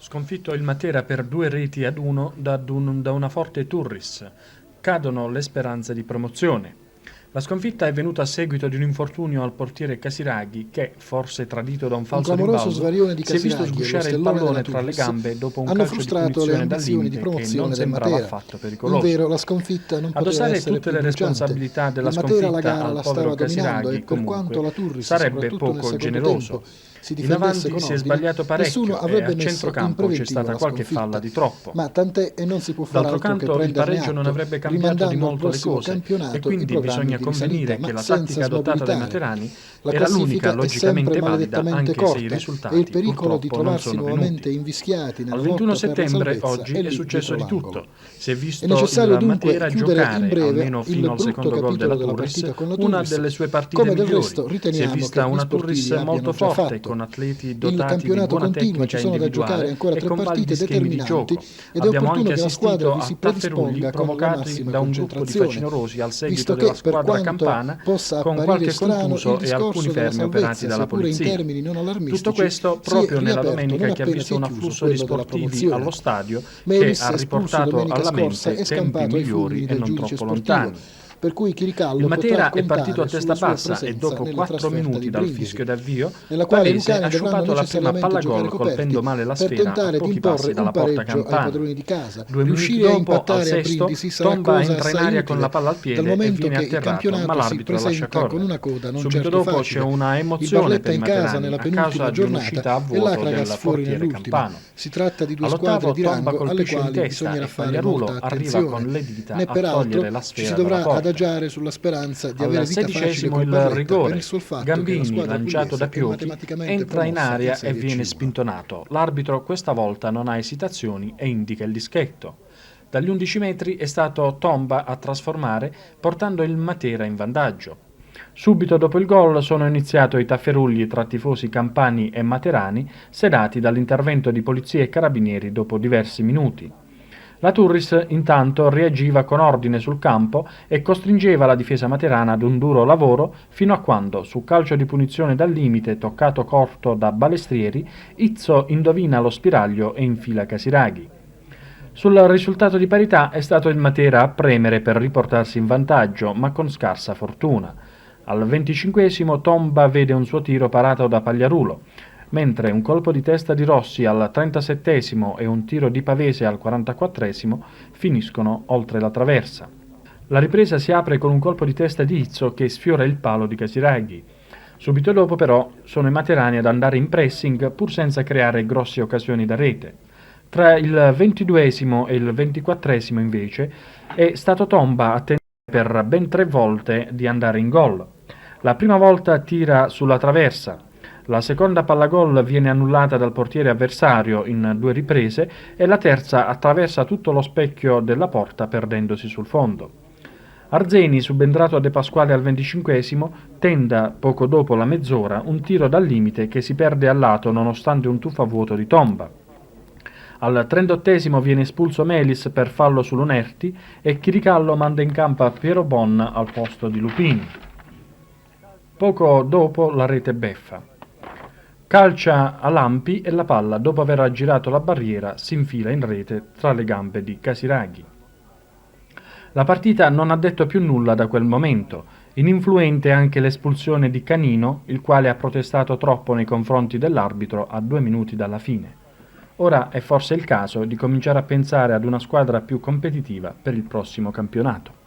Sconfitto il Matera per 2-1 da una forte Turris. Cadono le speranze di promozione. La sconfitta è venuta a seguito di un infortunio al portiere Casiraghi che, forse tradito da un falso rimbalzo, si è visto sgusciare il pallone tra le gambe dopo un calcio di punizione dal limite che non sembrava affatto pericoloso. Invero, la sconfitta non poteva Addossare essere tutte più le responsabilità della sconfitta al povero Casiraghi, comunque, sarebbe poco generoso. In avanti si è sbagliato parecchio e a centrocampo c'è stata qualche falla di troppo. Ma tant'è e non si può fare D'altro altro che canto il prenderne pareggio non atto, avrebbe cambiato di molto le cose e quindi bisogna convenire che la tattica adottata dai materani era l'unica logicamente valida, anche se i risultati purtroppo non sono venuti. Al 21 settembre oggi è successo di tutto. Si è visto il Matera giocare, almeno fino al secondo gol della Turris, una delle sue partite migliori. Si è vista una Turris molto forte, con atleti dotati di buona tecnica individuale e con validi schemi di gioco. Abbiamo anche assistito a tafferugli provocati da un gruppo di facinorosi al seguito della squadra campana, con qualche contuso e alcuni fermi operati dalla polizia. Tutto questo proprio nella domenica che ha visto un afflusso di sportivi allo stadio che ha riportato alla mente tempi migliori e non troppo lontani. Per cui il Matera è partito a testa bassa e dopo 4 minuti dal fischio d'avvio, Pavese ha sciupato la prima palla gol colpendo male la sfera a pochi passi dalla porta campana. 2 minuti dopo, al sesto, Tomba entra in aria con la palla al piede e viene atterrato, ma l'arbitro lascia correre. Subito dopo c'è una emozione per i materani a causa di un'uscita a vuoto del portiere campano. All'ottavo Tomba colpisce in testa e Pagliarulo arriva con le dita a togliere la sfera dalla porta. Sulla speranza di al 16esimo il rigore, Gambini, lanciato da Piocchi, entra in aria e viene spintonato. L'arbitro questa volta non ha esitazioni e indica il dischetto. Dagli 11 metri è stato Tomba a trasformare, portando il Matera in vantaggio. Subito dopo il gol sono iniziati i tafferugli tra tifosi campani e materani, sedati dall'intervento di polizia e carabinieri dopo diversi minuti. La Turris intanto reagiva con ordine sul campo e costringeva la difesa materana ad un duro lavoro fino a quando, su calcio di punizione dal limite toccato corto da Balestrieri, Izzo indovina lo spiraglio e infila Casiraghi. Sul risultato di parità è stato il Matera a premere per riportarsi in vantaggio, ma con scarsa fortuna. Al 25esimo Tomba vede un suo tiro parato da Pagliarulo, mentre un colpo di testa di Rossi al 37esimo e un tiro di Pavese al 44esimo finiscono oltre la traversa. La ripresa si apre con un colpo di testa di Izzo che sfiora il palo di Casiraghi. Subito dopo però sono i materani ad andare in pressing pur senza creare grosse occasioni da rete. Tra il 22esimo e il 24esimo invece è stato Tomba a tentare per ben 3 volte di andare in gol. La prima volta tira sulla traversa. La seconda pallagol viene annullata dal portiere avversario in 2 riprese e la terza attraversa tutto lo specchio della porta perdendosi sul fondo. Arzeni, subentrato a De Pasquale al 25esimo, tenta, poco dopo la mezz'ora, un tiro dal limite che si perde al lato nonostante un tuffavuoto di Tomba. Al 38esimo viene espulso Melis per fallo su Lunerti e Chiricallo manda in campo Piero Bon al posto di Lupini. Poco dopo la rete beffa. Calcia a Lampi e la palla, dopo aver aggirato la barriera, si infila in rete tra le gambe di Casiraghi. La partita non ha detto più nulla da quel momento. Ininfluente anche l'espulsione di Canino, il quale ha protestato troppo nei confronti dell'arbitro a 2 minuti dalla fine. Ora è forse il caso di cominciare a pensare ad una squadra più competitiva per il prossimo campionato.